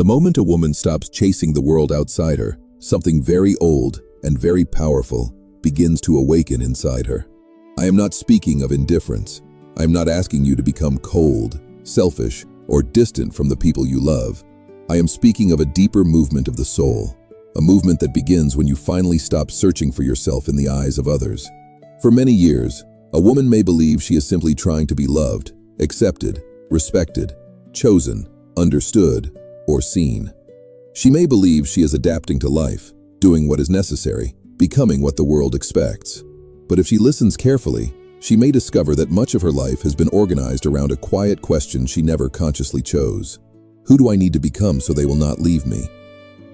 The moment a woman stops chasing the world outside her, something very old and very powerful begins to awaken inside her. I am not speaking of indifference. I am not asking you to become cold, selfish, or distant from the people you love. I am speaking of a deeper movement of the soul, a movement that begins when you finally stop searching for yourself in the eyes of others. For many years, a woman may believe she is simply trying to be loved, accepted, respected, chosen, understood, or seen. She may believe she is adapting to life, doing what is necessary, becoming what the world expects. But if she listens carefully, she may discover that much of her life has been organized around a quiet question she never consciously chose. Who do I need to become so they will not leave me?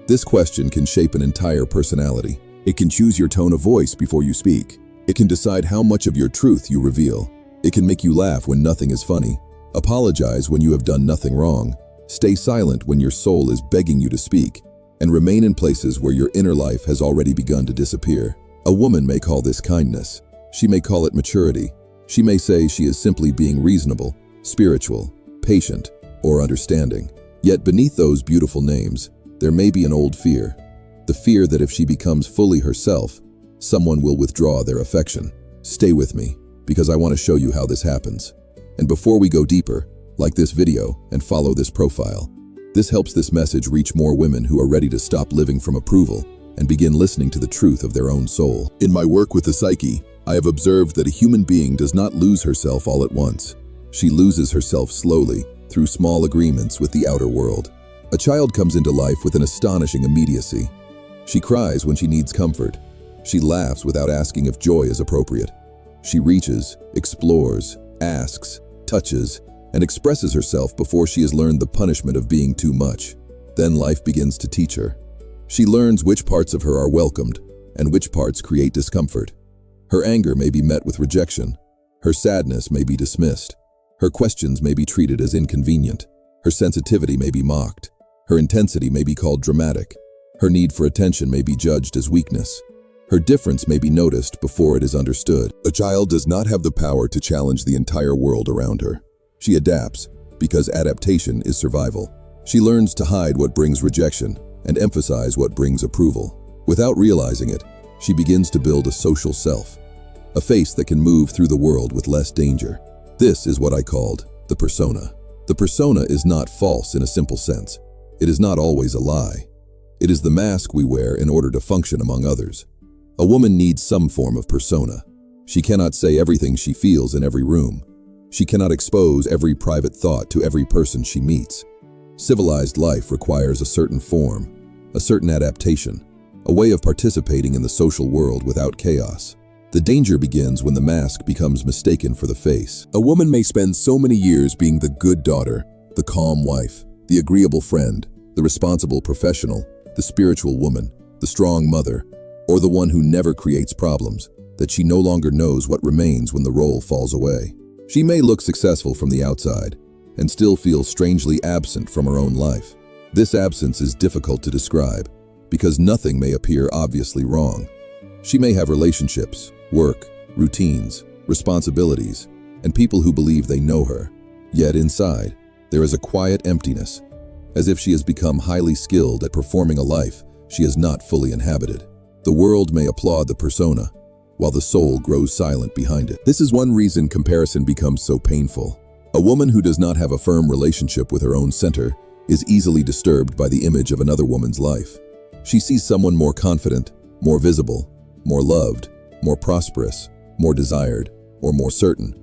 This question can shape an entire personality. It can choose your tone of voice before you speak. It can decide how much of your truth you reveal. It can make you laugh when nothing is funny, apologize when you have done nothing wrong, stay silent when your soul is begging you to speak, and remain in places where your inner life has already begun to disappear. A woman may call this kindness. She may call it maturity. She may say she is simply being reasonable, spiritual, patient, or understanding. Yet beneath those beautiful names, there may be an old fear. The fear that if she becomes fully herself, someone will withdraw their affection. Stay with me, because I want to show you how this happens. And before we go deeper, like this video and follow this profile. This helps this message reach more women who are ready to stop living from approval and begin listening to the truth of their own soul. In my work with the psyche, I have observed that a human being does not lose herself all at once. She loses herself slowly through small agreements with the outer world. A child comes into life with an astonishing immediacy. She cries when she needs comfort. She laughs without asking if joy is appropriate. She reaches, explores, asks, touches, and expresses herself before she has learned the punishment of being too much. Then life begins to teach her. She learns which parts of her are welcomed and which parts create discomfort. Her anger may be met with rejection. Her sadness may be dismissed. Her questions may be treated as inconvenient. Her sensitivity may be mocked. Her intensity may be called dramatic. Her need for attention may be judged as weakness. Her difference may be noticed before it is understood. A child does not have the power to challenge the entire world around her. She adapts because adaptation is survival. She learns to hide what brings rejection and emphasize what brings approval. Without realizing it, she begins to build a social self, a face that can move through the world with less danger. This is what I called the persona. The persona is not false in a simple sense. It is not always a lie. It is the mask we wear in order to function among others. A woman needs some form of persona. She cannot say everything she feels in every room. She cannot expose every private thought to every person she meets. Civilized life requires a certain form, a certain adaptation, a way of participating in the social world without chaos. The danger begins when the mask becomes mistaken for the face. A woman may spend so many years being the good daughter, the calm wife, the agreeable friend, the responsible professional, the spiritual woman, the strong mother, or the one who never creates problems, that she no longer knows what remains when the role falls away. She may look successful from the outside and still feel strangely absent from her own life. This absence is difficult to describe because nothing may appear obviously wrong. She may have relationships, work, routines, responsibilities, and people who believe they know her. Yet inside, there is a quiet emptiness, as if she has become highly skilled at performing a life she has not fully inhabited. The world may applaud the persona, while the soul grows silent behind it. This is one reason comparison becomes so painful. A woman who does not have a firm relationship with her own center is easily disturbed by the image of another woman's life. She sees someone more confident, more visible, more loved, more prosperous, more desired, or more certain,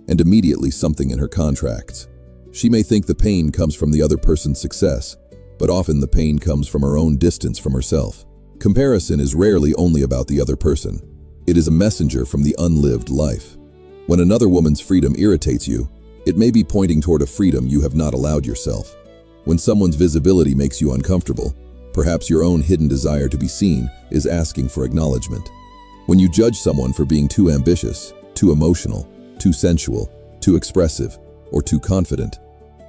and immediately something in her contracts. She may think the pain comes from the other person's success, but often the pain comes from her own distance from herself. Comparison is rarely only about the other person. It is a messenger from the unlived life. When another woman's freedom irritates you, it may be pointing toward a freedom you have not allowed yourself. When someone's visibility makes you uncomfortable, perhaps your own hidden desire to be seen is asking for acknowledgement. When you judge someone for being too ambitious, too emotional, too sensual, too expressive, or too confident,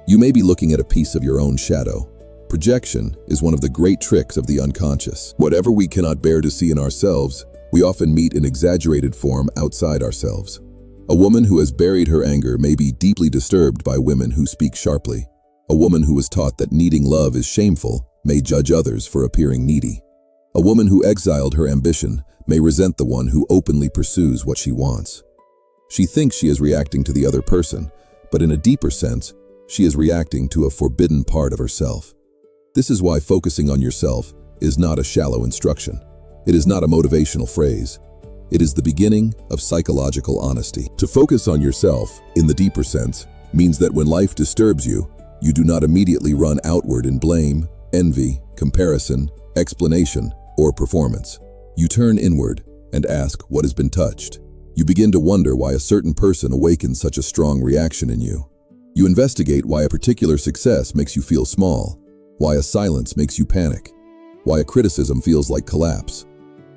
you may be looking at a piece of your own shadow. Projection is one of the great tricks of the unconscious. Whatever we cannot bear to see in ourselves, we often meet in exaggerated form outside ourselves. A woman who has buried her anger may be deeply disturbed by women who speak sharply. A woman who was taught that needing love is shameful may judge others for appearing needy. A woman who exiled her ambition may resent the one who openly pursues what she wants. She thinks she is reacting to the other person, but in a deeper sense, she is reacting to a forbidden part of herself. This is why focusing on yourself is not a shallow instruction. It is not a motivational phrase. It is the beginning of psychological honesty. To focus on yourself, in the deeper sense, means that when life disturbs you, you do not immediately run outward in blame, envy, comparison, explanation, or performance. You turn inward and ask what has been touched. You begin to wonder why a certain person awakens such a strong reaction in you. You investigate why a particular success makes you feel small, why a silence makes you panic, why a criticism feels like collapse,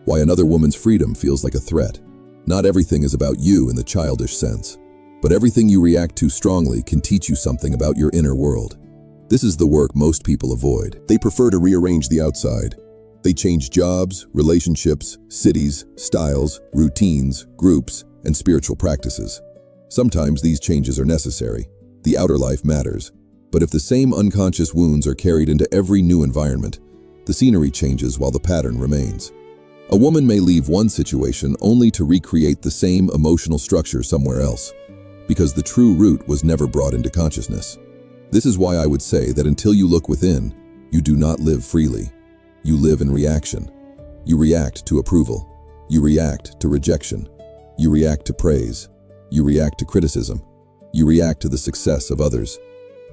why another woman's freedom feels like a threat. Not everything is about you in the childish sense, but everything you react to strongly can teach you something about your inner world. This is the work most people avoid. They prefer to rearrange the outside. They change jobs, relationships, cities, styles, routines, groups, and spiritual practices. Sometimes these changes are necessary. The outer life matters. But if the same unconscious wounds are carried into every new environment, the scenery changes while the pattern remains. A woman may leave one situation only to recreate the same emotional structure somewhere else, because the true root was never brought into consciousness. This is why I would say that until you look within, you do not live freely. You live in reaction. You react to approval. You react to rejection. You react to praise. You react to criticism. You react to the success of others.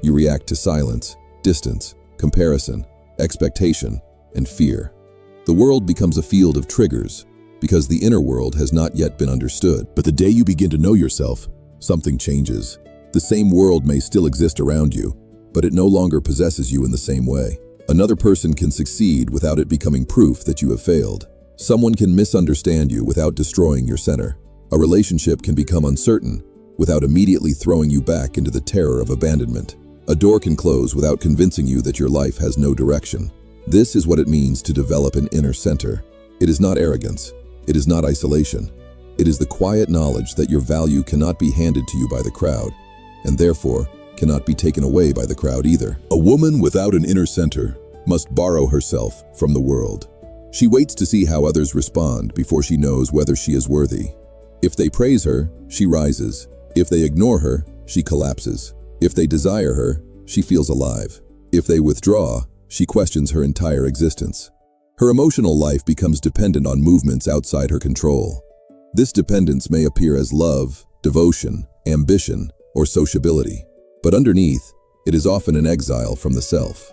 You react to silence, distance, comparison, expectation, and fear. The world becomes a field of triggers because the inner world has not yet been understood. But the day you begin to know yourself, something changes. The same world may still exist around you, but it no longer possesses you in the same way. Another person can succeed without it becoming proof that you have failed. Someone can misunderstand you without destroying your center. A relationship can become uncertain without immediately throwing you back into the terror of abandonment. A door can close without convincing you that your life has no direction. This is what it means to develop an inner center. It is not arrogance. It is not isolation. It is the quiet knowledge that your value cannot be handed to you by the crowd, and therefore cannot be taken away by the crowd either. A woman without an inner center must borrow herself from the world. She waits to see how others respond before she knows whether she is worthy. If they praise her, she rises. If they ignore her, she collapses. If they desire her, she feels alive. If they withdraw, she questions her entire existence. Her emotional life becomes dependent on movements outside her control. This dependence may appear as love, devotion, ambition, or sociability, but underneath, it is often an exile from the self.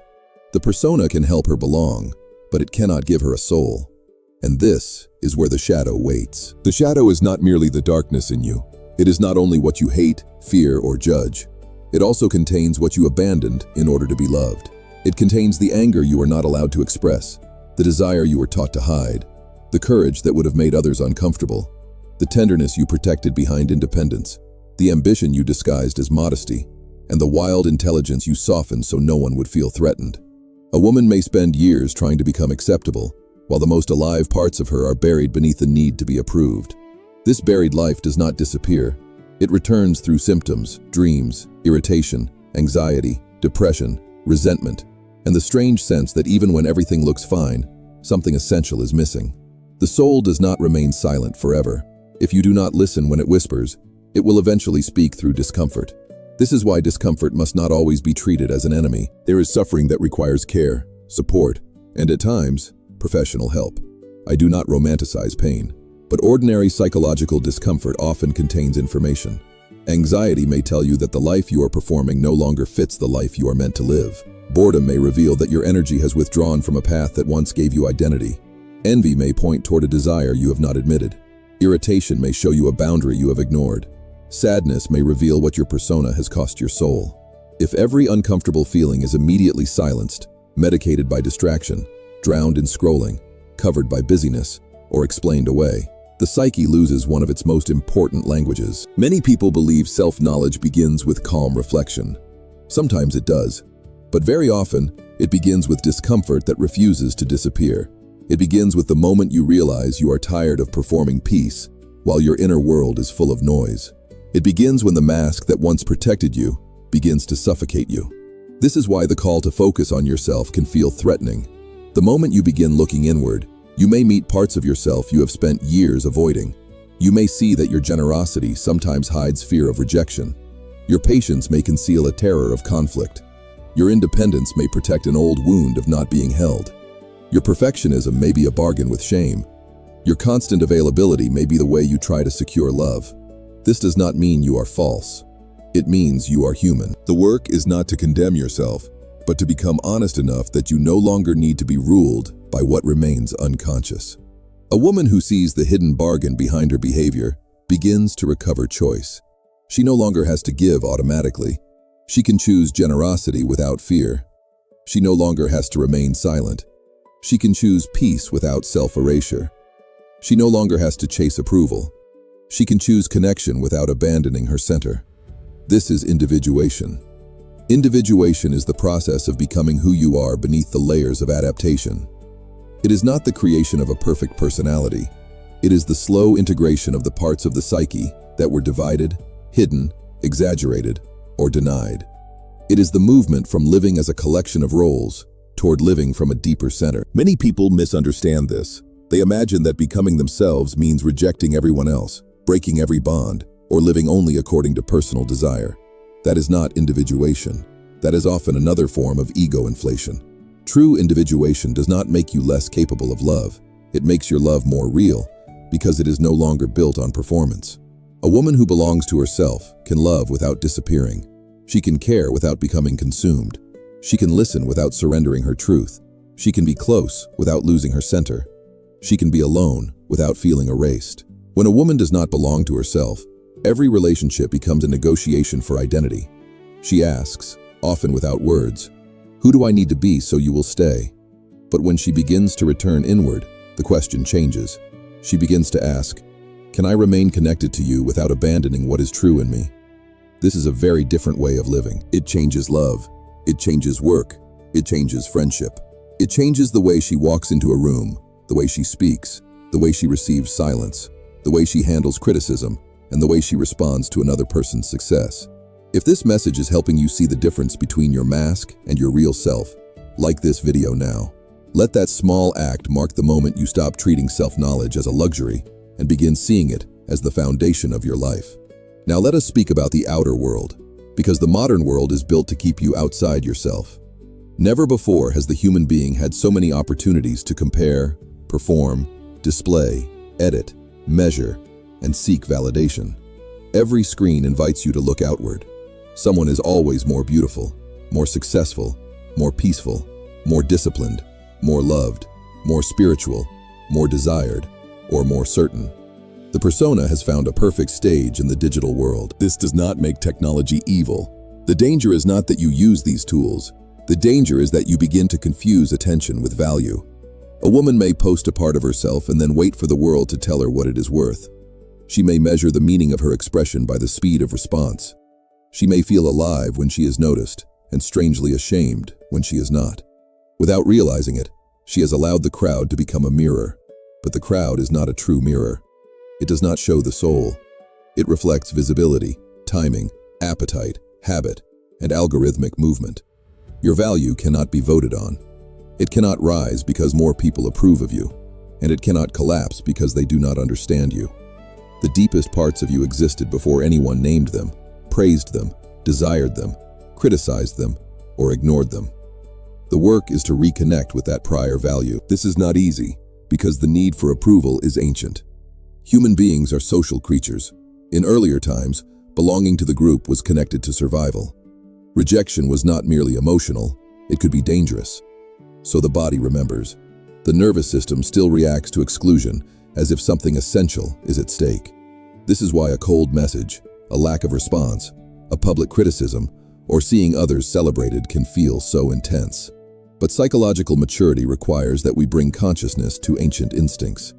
The persona can help her belong, but it cannot give her a soul. And this is where the shadow waits. The shadow is not merely the darkness in you. It is not only what you hate, fear, or judge. It also contains what you abandoned in order to be loved. It contains the anger you are not allowed to express, the desire you were taught to hide, the courage that would have made others uncomfortable, the tenderness you protected behind independence, the ambition you disguised as modesty, and the wild intelligence you softened so no one would feel threatened. A woman may spend years trying to become acceptable, while the most alive parts of her are buried beneath the need to be approved. This buried life does not disappear. It returns through symptoms, dreams, irritation, anxiety, depression, resentment, and the strange sense that even when everything looks fine, something essential is missing. The soul does not remain silent forever. If you do not listen when it whispers, it will eventually speak through discomfort. This is why discomfort must not always be treated as an enemy. There is suffering that requires care, support, and at times, professional help. I do not romanticize pain, but ordinary psychological discomfort often contains information. Anxiety may tell you that the life you are performing no longer fits the life you are meant to live. Boredom may reveal that your energy has withdrawn from a path that once gave you identity. Envy may point toward a desire you have not admitted. Irritation may show you a boundary you have ignored. Sadness may reveal what your persona has cost your soul. If every uncomfortable feeling is immediately silenced, medicated by distraction, drowned in scrolling, covered by busyness, or explained away, the psyche loses one of its most important languages. Many people believe self-knowledge begins with calm reflection. Sometimes it does, but very often it begins with discomfort that refuses to disappear. It begins with the moment you realize you are tired of performing peace while your inner world is full of noise. It begins when the mask that once protected you begins to suffocate you. This is why the call to focus on yourself can feel threatening. The moment you begin looking inward, you may meet parts of yourself you have spent years avoiding. You may see that your generosity sometimes hides fear of rejection. Your patience may conceal a terror of conflict. Your independence may protect an old wound of not being held. Your perfectionism may be a bargain with shame. Your constant availability may be the way you try to secure love. This does not mean you are false. It means you are human. The work is not to condemn yourself, but to become honest enough that you no longer need to be ruled by what remains unconscious. A woman who sees the hidden bargain behind her behavior begins to recover choice. She no longer has to give automatically. She can choose generosity without fear. She no longer has to remain silent. She can choose peace without self-erasure. She no longer has to chase approval. She can choose connection without abandoning her center. This is individuation. Individuation is the process of becoming who you are beneath the layers of adaptation. It is not the creation of a perfect personality. It is the slow integration of the parts of the psyche that were divided, hidden, exaggerated, or denied. It is the movement from living as a collection of roles toward living from a deeper center. Many people misunderstand this. They imagine that becoming themselves means rejecting everyone else, breaking every bond, or living only according to personal desire. That is not individuation. That is often another form of ego inflation. True individuation does not make you less capable of love. It makes your love more real because it is no longer built on performance. A woman who belongs to herself can love without disappearing. She can care without becoming consumed. She can listen without surrendering her truth. She can be close without losing her center. She can be alone without feeling erased. When a woman does not belong to herself, every relationship becomes a negotiation for identity. She asks, often without words, "Who do I need to be so you will stay?" But when she begins to return inward, the question changes. She begins to ask, "Can I remain connected to you without abandoning what is true in me?" This is a very different way of living. It changes love. It changes work. It changes friendship. It changes the way she walks into a room, the way she speaks, the way she receives silence, the way she handles criticism, and the way she responds to another person's success. If this message is helping you see the difference between your mask and your real self, like this video now. Let that small act mark the moment you stop treating self-knowledge as a luxury and begin seeing it as the foundation of your life. Now let us speak about the outer world, because the modern world is built to keep you outside yourself. Never before has the human being had so many opportunities to compare, perform, display, edit, measure, and seek validation. Every screen invites you to look outward. Someone is always more beautiful, more successful, more peaceful, more disciplined, more loved, more spiritual, more desired, or more certain. The persona has found a perfect stage in the digital world. This does not make technology evil. The danger is not that you use these tools. The danger is that you begin to confuse attention with value. A woman may post a part of herself and then wait for the world to tell her what it is worth. She may measure the meaning of her expression by the speed of response. She may feel alive when she is noticed, and strangely ashamed when she is not. Without realizing it, she has allowed the crowd to become a mirror. But the crowd is not a true mirror. It does not show the soul. It reflects visibility, timing, appetite, habit, and algorithmic movement. Your value cannot be voted on. It cannot rise because more people approve of you, and it cannot collapse because they do not understand you. The deepest parts of you existed before anyone named them, praised them, desired them, criticized them, or ignored them. The work is to reconnect with that prior value. This is not easy, because the need for approval is ancient. Human beings are social creatures. In earlier times, belonging to the group was connected to survival. Rejection was not merely emotional, it could be dangerous. So the body remembers. The nervous system still reacts to exclusion as if something essential is at stake. This is why a cold message, a lack of response, a public criticism, or seeing others celebrated can feel so intense. But psychological maturity requires that we bring consciousness to ancient instincts.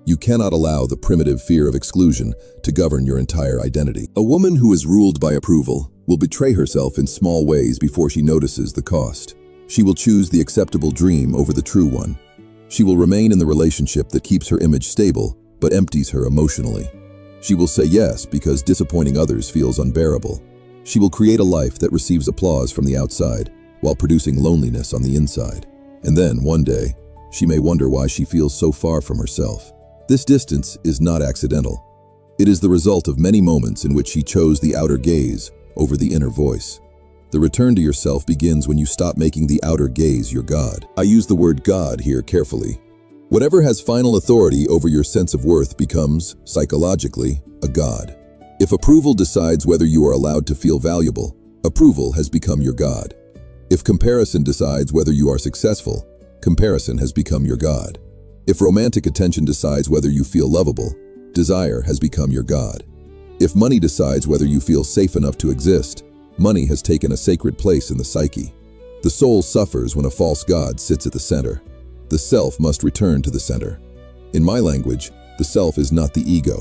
You cannot allow the primitive fear of exclusion to govern your entire identity. A woman who is ruled by approval will betray herself in small ways before she notices the cost. She will choose the acceptable dream over the true one. She will remain in the relationship that keeps her image stable, but empties her emotionally. She will say yes because disappointing others feels unbearable. She will create a life that receives applause from the outside, while producing loneliness on the inside. And then, one day, she may wonder why she feels so far from herself. This distance is not accidental. It is the result of many moments in which she chose the outer gaze over the inner voice. The return to yourself begins when you stop making the outer gaze your God. I use the word God here carefully. Whatever has final authority over your sense of worth becomes, psychologically, a God. If approval decides whether you are allowed to feel valuable, approval has become your God. If comparison decides whether you are successful, comparison has become your God. If romantic attention decides whether you feel lovable, desire has become your God. If money decides whether you feel safe enough to exist, money has taken a sacred place in the psyche. The soul suffers when a false God sits at the center. The self must return to the center. In my language, the self is not the ego.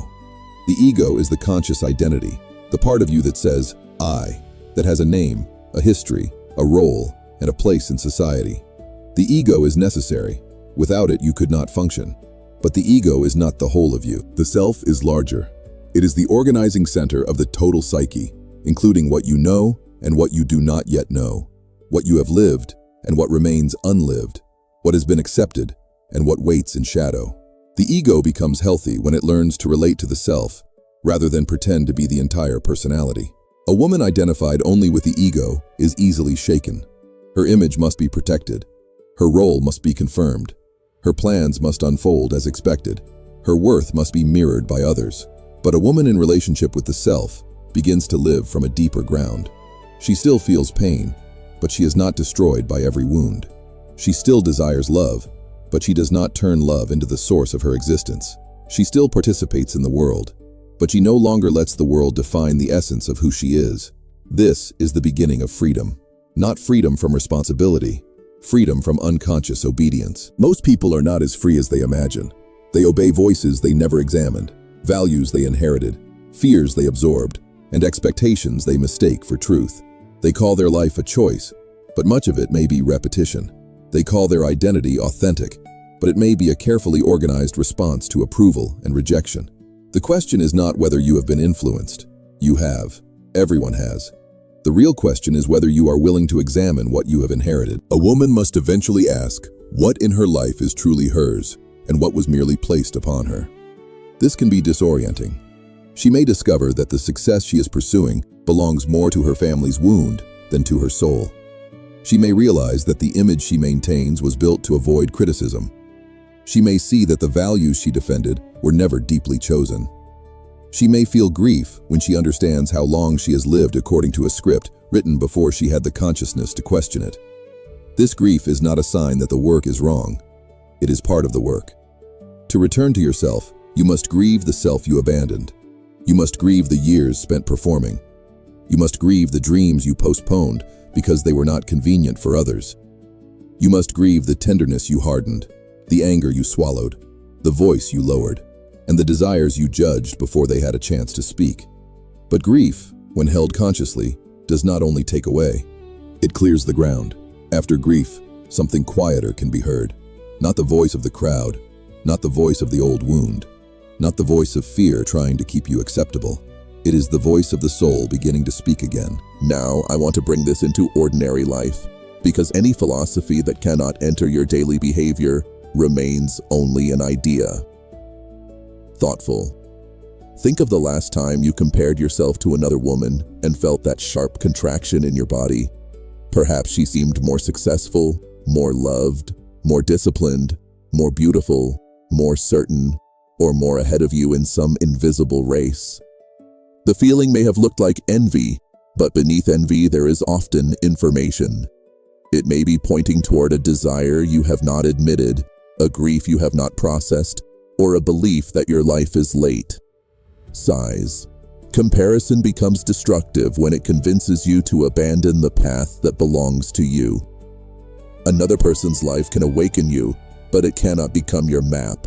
The ego is the conscious identity, the part of you that says, I, that has a name, a history, a role, and a place in society. The ego is necessary. Without it, you could not function. But the ego is not the whole of you. The self is larger. It is the organizing center of the total psyche, including what you know and what you do not yet know, what you have lived and what remains unlived, what has been accepted and what waits in shadow. The ego becomes healthy when it learns to relate to the self, rather than pretend to be the entire personality. A woman identified only with the ego is easily shaken. Her image must be protected. Her role must be confirmed. Her plans must unfold as expected. Her worth must be mirrored by others. But a woman in relationship with the self begins to live from a deeper ground. She still feels pain, but she is not destroyed by every wound. She still desires love, but she does not turn love into the source of her existence. She still participates in the world, but she no longer lets the world define the essence of who she is. This is the beginning of freedom. Not freedom from responsibility, freedom from unconscious obedience. Most people are not as free as they imagine. They obey voices they never examined, values they inherited, fears they absorbed, and expectations they mistake for truth. They call their life a choice, but much of it may be repetition. They call their identity authentic, but it may be a carefully organized response to approval and rejection. The question is not whether you have been influenced. You have. Everyone has. The real question is whether you are willing to examine what you have inherited. A woman must eventually ask what in her life is truly hers and what was merely placed upon her. This can be disorienting. She may discover that the success she is pursuing belongs more to her family's wound than to her soul. She may realize that the image she maintains was built to avoid criticism. She may see that the values she defended were never deeply chosen. She may feel grief when she understands how long she has lived according to a script written before she had the consciousness to question it. This grief is not a sign that the work is wrong. It is part of the work. To return to yourself, you must grieve the self you abandoned. You must grieve the years spent performing. You must grieve the dreams you postponed because they were not convenient for others. You must grieve the tenderness you hardened, the anger you swallowed, the voice you lowered, and the desires you judged before they had a chance to speak. But grief, when held consciously, does not only take away, it clears the ground. After grief, something quieter can be heard. Not the voice of the crowd, not the voice of the old wound, not the voice of fear trying to keep you acceptable. It is the voice of the soul beginning to speak again. Now, I want to bring this into ordinary life, because any philosophy that cannot enter your daily behavior remains only an idea. Thoughtful. Think of the last time you compared yourself to another woman and felt that sharp contraction in your body. Perhaps she seemed more successful, more loved, more disciplined, more beautiful, more certain, or more ahead of you in some invisible race. The feeling may have looked like envy, but beneath envy there is often information. It may be pointing toward a desire you have not admitted, a grief you have not processed, or a belief that your life is late. Sighs. Comparison becomes destructive when it convinces you to abandon the path that belongs to you. Another person's life can awaken you, but it cannot become your map.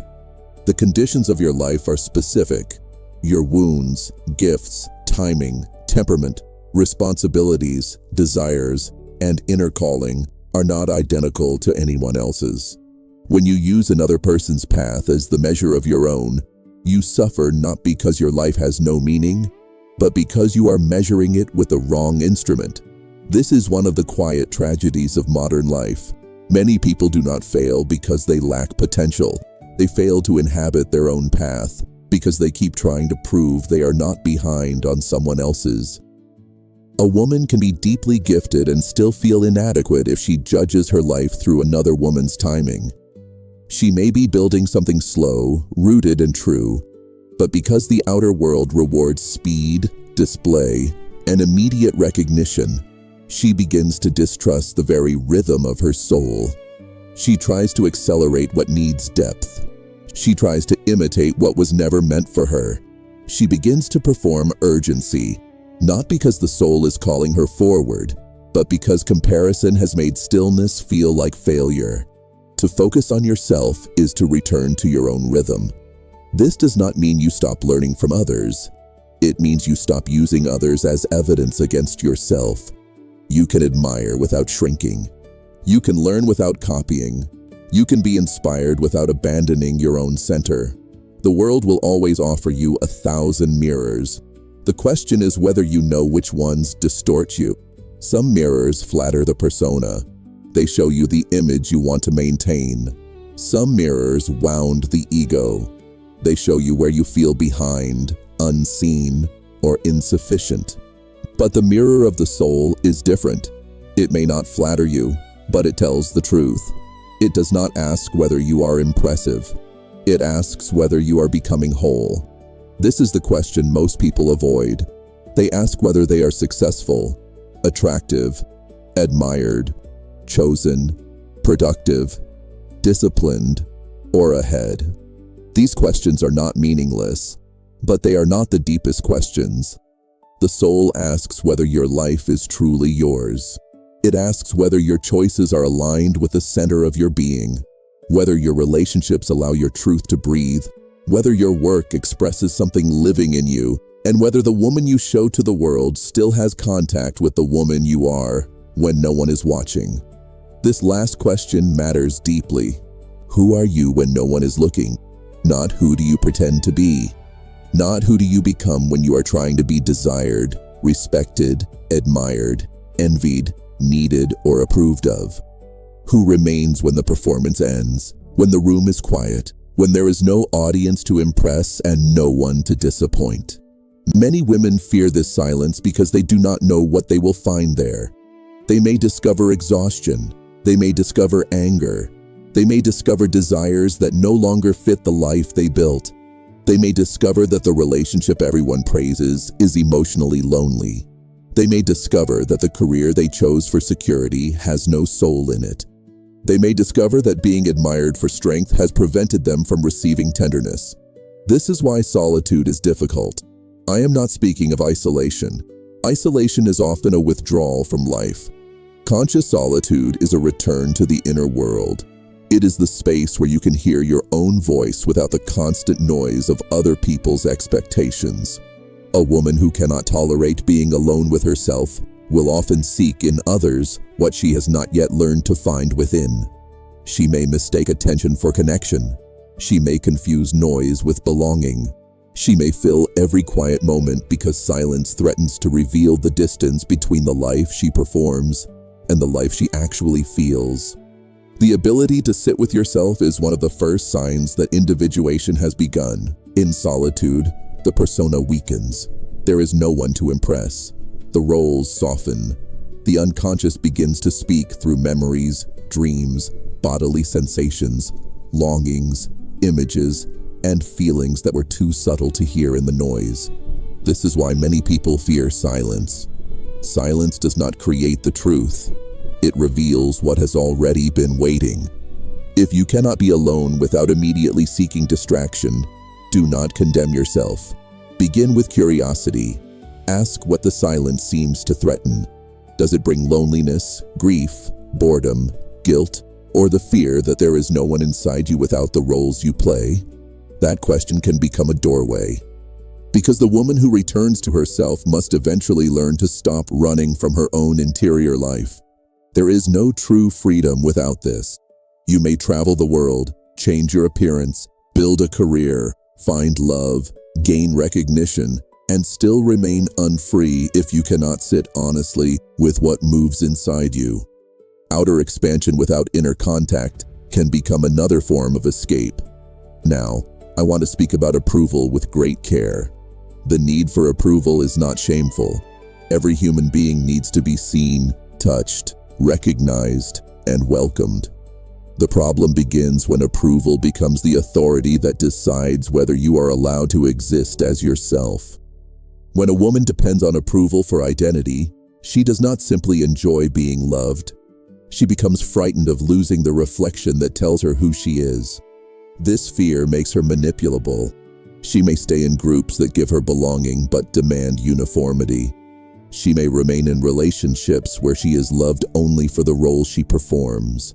The conditions of your life are specific. Your wounds, gifts, timing, temperament, responsibilities, desires, and inner calling are not identical to anyone else's. When you use another person's path as the measure of your own, you suffer not because your life has no meaning, but because you are measuring it with the wrong instrument. This is one of the quiet tragedies of modern life. Many people do not fail because they lack potential. They fail to inhabit their own path because they keep trying to prove they are not behind on someone else's. A woman can be deeply gifted and still feel inadequate if she judges her life through another woman's timing. She may be building something slow, rooted and true, but because the outer world rewards speed, display, and immediate recognition, she begins to distrust the very rhythm of her soul. She tries to accelerate what needs depth. She tries to imitate what was never meant for her. She begins to perform urgency, not because the soul is calling her forward, but because comparison has made stillness feel like failure. To focus on yourself is to return to your own rhythm. This does not mean you stop learning from others. It means you stop using others as evidence against yourself. You can admire without shrinking. You can learn without copying. You can be inspired without abandoning your own center. The world will always offer you 1,000 mirrors. The question is whether you know which ones distort you. Some mirrors flatter the persona. They show you the image you want to maintain. Some mirrors wound the ego. They show you where you feel behind, unseen, or insufficient. But the mirror of the soul is different. It may not flatter you, but it tells the truth. It does not ask whether you are impressive. It asks whether you are becoming whole. This is the question most people avoid. They ask whether they are successful, attractive, admired, chosen, productive, disciplined, or ahead. These questions are not meaningless, but they are not the deepest questions. The soul asks whether your life is truly yours. It asks whether your choices are aligned with the center of your being, whether your relationships allow your truth to breathe, whether your work expresses something living in you, and whether the woman you show to the world still has contact with the woman you are when no one is watching. This last question matters deeply. Who are you when no one is looking? Not who do you pretend to be. Not who do you become when you are trying to be desired, respected, admired, envied, needed, or approved of. Who remains when the performance ends, when the room is quiet, when there is no audience to impress and no one to disappoint. Many women fear this silence because they do not know what they will find there. They may discover exhaustion. They may discover anger. They may discover desires that no longer fit the life they built. They may discover that the relationship everyone praises is emotionally lonely. They may discover that the career they chose for security has no soul in it. They may discover that being admired for strength has prevented them from receiving tenderness. This is why solitude is difficult. I am not speaking of isolation. Isolation is often a withdrawal from life. Conscious solitude is a return to the inner world. It is the space where you can hear your own voice without the constant noise of other people's expectations. A woman who cannot tolerate being alone with herself will often seek in others what she has not yet learned to find within. She may mistake attention for connection. She may confuse noise with belonging. She may fill every quiet moment because silence threatens to reveal the distance between the life she performs and the life she actually feels. The ability to sit with yourself is one of the first signs that individuation has begun. In solitude, the persona weakens. There is no one to impress. The roles soften. The unconscious begins to speak through memories, dreams, bodily sensations, longings, images, and feelings that were too subtle to hear in the noise. This is why many people fear silence. Silence does not create the truth. It reveals what has already been waiting. If you cannot be alone without immediately seeking distraction, do not condemn yourself. Begin with curiosity. Ask what the silence seems to threaten. Does it bring loneliness, grief, boredom, guilt, or the fear that there is no one inside you without the roles you play? That question can become a doorway. Because the woman who returns to herself must eventually learn to stop running from her own interior life. There is no true freedom without this. You may travel the world, change your appearance, build a career, find love, gain recognition, and still remain unfree if you cannot sit honestly with what moves inside you. Outer expansion without inner contact can become another form of escape. Now, I want to speak about approval with great care. The need for approval is not shameful. Every human being needs to be seen, touched, recognized, and welcomed. The problem begins when approval becomes the authority that decides whether you are allowed to exist as yourself. When a woman depends on approval for identity, she does not simply enjoy being loved. She becomes frightened of losing the reflection that tells her who she is. This fear makes her manipulable. She may stay in groups that give her belonging but demand uniformity. She may remain in relationships where she is loved only for the role she performs.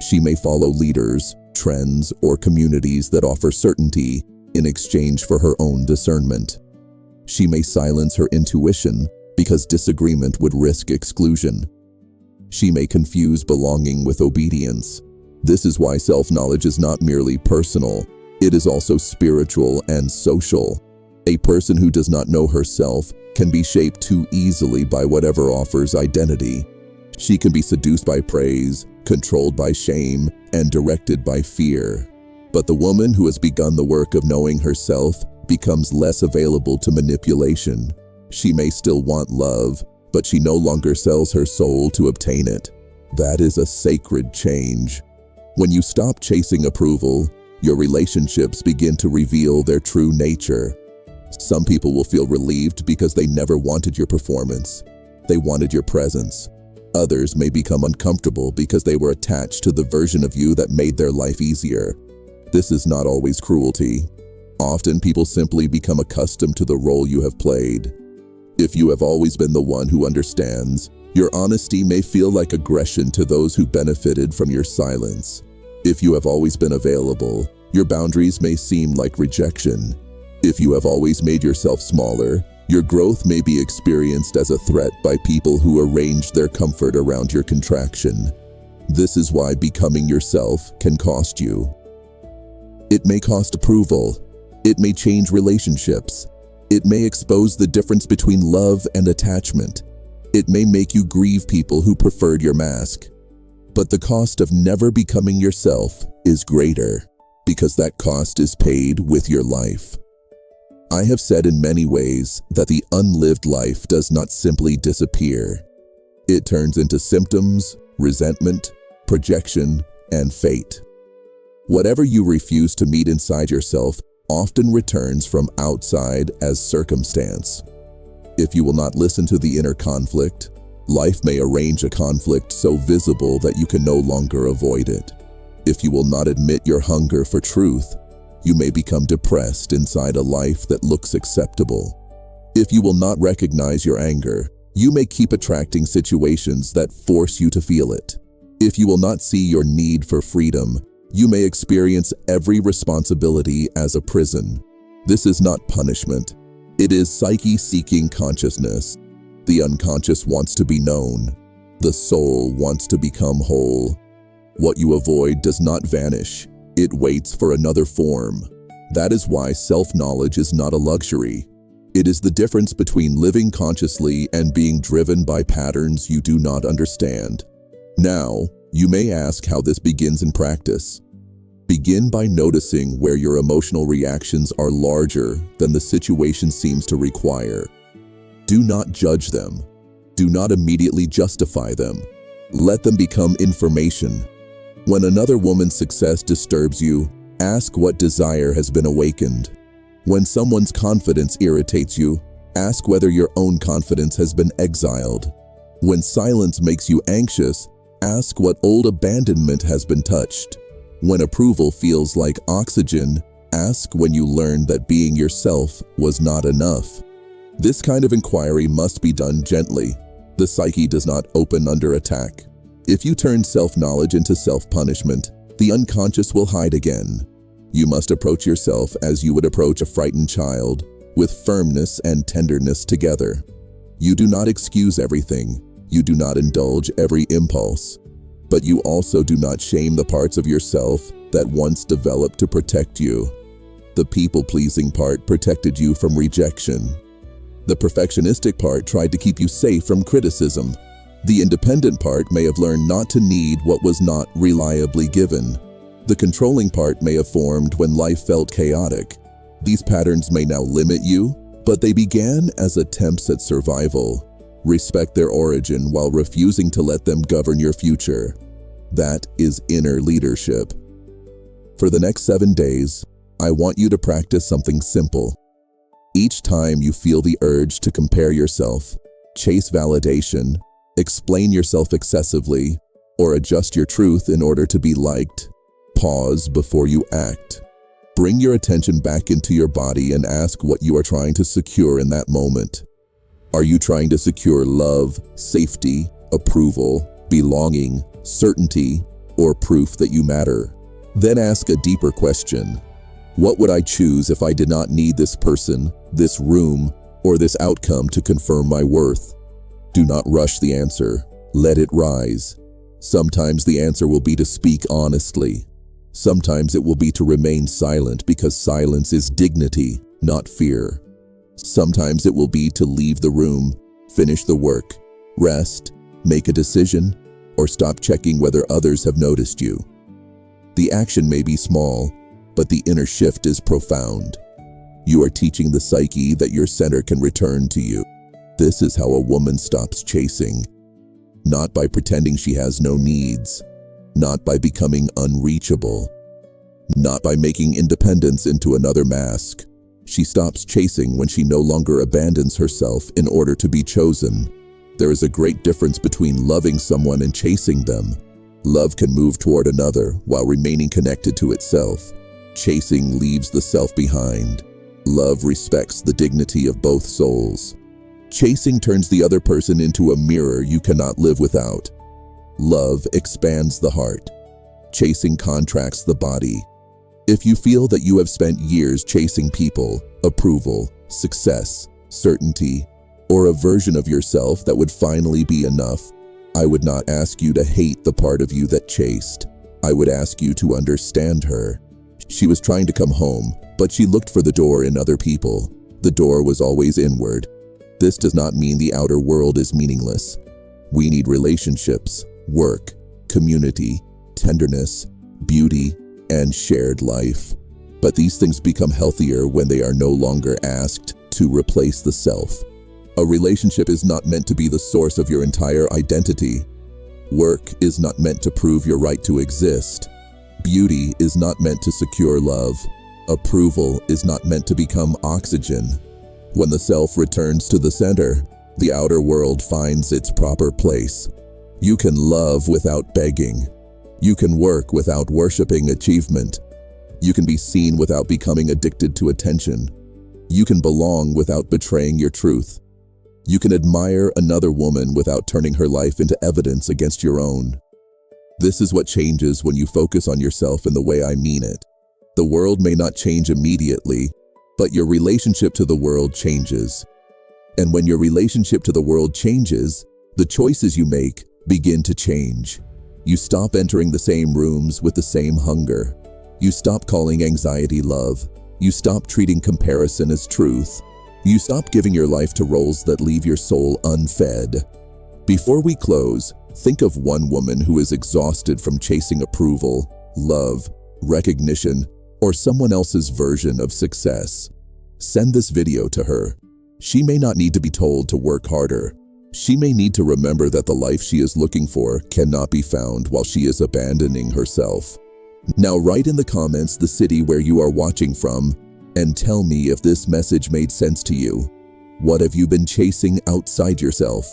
She may follow leaders, trends, or communities that offer certainty in exchange for her own discernment. She may silence her intuition because disagreement would risk exclusion. She may confuse belonging with obedience. This is why self-knowledge is not merely personal, it is also spiritual and social. A person who does not know herself can be shaped too easily by whatever offers identity. She can be seduced by praise, controlled by shame, and directed by fear. But the woman who has begun the work of knowing herself becomes less available to manipulation. She may still want love, but she no longer sells her soul to obtain it. That is a sacred change. When you stop chasing approval, your relationships begin to reveal their true nature. Some people will feel relieved because they never wanted your performance. They wanted your presence. Others may become uncomfortable because they were attached to the version of you that made their life easier. This is not always cruelty. Often people simply become accustomed to the role you have played. If you have always been the one who understands, your honesty may feel like aggression to those who benefited from your silence. If you have always been available, your boundaries may seem like rejection. If you have always made yourself smaller, your growth may be experienced as a threat by people who arrange their comfort around your contraction. This is why becoming yourself can cost you. It may cost approval. It may change relationships. It may expose the difference between love and attachment. It may make you grieve people who preferred your mask. But the cost of never becoming yourself is greater, because that cost is paid with your life. I have said in many ways that the unlived life does not simply disappear. It turns into symptoms, resentment, projection, and fate. Whatever you refuse to meet inside yourself often returns from outside as circumstance. If you will not listen to the inner conflict, life may arrange a conflict so visible that you can no longer avoid it. If you will not admit your hunger for truth, you may become depressed inside a life that looks acceptable. If you will not recognize your anger, you may keep attracting situations that force you to feel it. If you will not see your need for freedom, you may experience every responsibility as a prison. This is not punishment. It is psyche seeking consciousness. The unconscious wants to be known. The soul wants to become whole. What you avoid does not vanish. It waits for another form. That is why self-knowledge is not a luxury. It is the difference between living consciously and being driven by patterns you do not understand. Now, you may ask how this begins in practice. Begin by noticing where your emotional reactions are larger than the situation seems to require. Do not judge them. Do not immediately justify them. Let them become information. When another woman's success disturbs you, ask what desire has been awakened. When someone's confidence irritates you, ask whether your own confidence has been exiled. When silence makes you anxious, ask what old abandonment has been touched. When approval feels like oxygen, ask when you learned that being yourself was not enough. This kind of inquiry must be done gently. The psyche does not open under attack. If you turn self-knowledge into self-punishment, the unconscious will hide again. You must approach yourself as you would approach a frightened child, with firmness and tenderness together. You do not excuse everything. You do not indulge every impulse. But you also do not shame the parts of yourself that once developed to protect you. The people-pleasing part protected you from rejection. The perfectionistic part tried to keep you safe from criticism. The independent part may have learned not to need what was not reliably given. The controlling part may have formed when life felt chaotic. These patterns may now limit you, but they began as attempts at survival. Respect their origin while refusing to let them govern your future. That is inner leadership. For the next 7 days, I want you to practice something simple. Each time you feel the urge to compare yourself, chase validation, explain yourself excessively, or adjust your truth in order to be liked, pause before you act. Bring your attention back into your body and ask what you are trying to secure in that moment. Are you trying to secure love, safety, approval, belonging, certainty, or proof that you matter? Then ask a deeper question. What would I choose if I did not need this person, this room, or this outcome to confirm my worth? Do not rush the answer. Let it rise. Sometimes the answer will be to speak honestly. Sometimes it will be to remain silent because silence is dignity, not fear. Sometimes it will be to leave the room, finish the work, rest, make a decision, or stop checking whether others have noticed you. The action may be small, but the inner shift is profound. You are teaching the psyche that your center can return to you. This is how a woman stops chasing. Not by pretending she has no needs. Not by becoming unreachable. Not by making independence into another mask. She stops chasing when she no longer abandons herself in order to be chosen. There is a great difference between loving someone and chasing them. Love can move toward another while remaining connected to itself. Chasing leaves the self behind. Love respects the dignity of both souls. Chasing turns the other person into a mirror you cannot live without. Love expands the heart. Chasing contracts the body. If you feel that you have spent years chasing people, approval, success, certainty, or a version of yourself that would finally be enough, I would not ask you to hate the part of you that chased. I would ask you to understand her. She was trying to come home, but she looked for the door in other people. The door was always inward. This does not mean the outer world is meaningless. We need relationships, work, community, tenderness, beauty, and shared life. But these things become healthier when they are no longer asked to replace the self. A relationship is not meant to be the source of your entire identity. Work is not meant to prove your right to exist. Beauty is not meant to secure love. Approval is not meant to become oxygen. When the self returns to the center, the outer world finds its proper place. You can love without begging. You can work without worshiping achievement. You can be seen without becoming addicted to attention. You can belong without betraying your truth. You can admire another woman without turning her life into evidence against your own. This is what changes when you focus on yourself in the way I mean it. The world may not change immediately, but your relationship to the world changes. And when your relationship to the world changes, the choices you make begin to change. You stop entering the same rooms with the same hunger. You stop calling anxiety love. You stop treating comparison as truth. You stop giving your life to roles that leave your soul unfed. Before we close, think of one woman who is exhausted from chasing approval, love, recognition, or someone else's version of success. Send this video to her. She may not need to be told to work harder. She may need to remember that the life she is looking for cannot be found while she is abandoning herself. Now write in the comments the city where you are watching from and tell me if this message made sense to you. What have you been chasing outside yourself?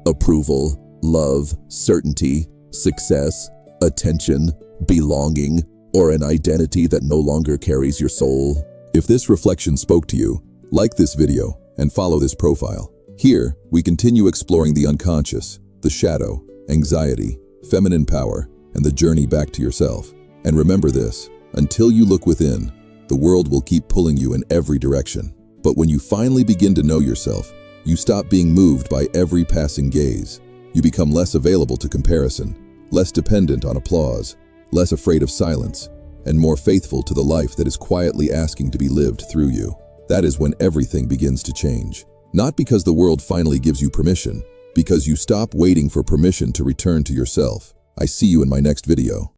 Approval, love, certainty, success, attention, belonging, or an identity that no longer carries your soul? If this reflection spoke to you, like this video and follow this profile. Here, we continue exploring the unconscious, the shadow, anxiety, feminine power, and the journey back to yourself. And remember this, until you look within, the world will keep pulling you in every direction. But when you finally begin to know yourself, you stop being moved by every passing gaze. You become less available to comparison, less dependent on applause, less afraid of silence, and more faithful to the life that is quietly asking to be lived through you. That is when everything begins to change. Not because the world finally gives you permission, because you stop waiting for permission to return to yourself. I see you in my next video.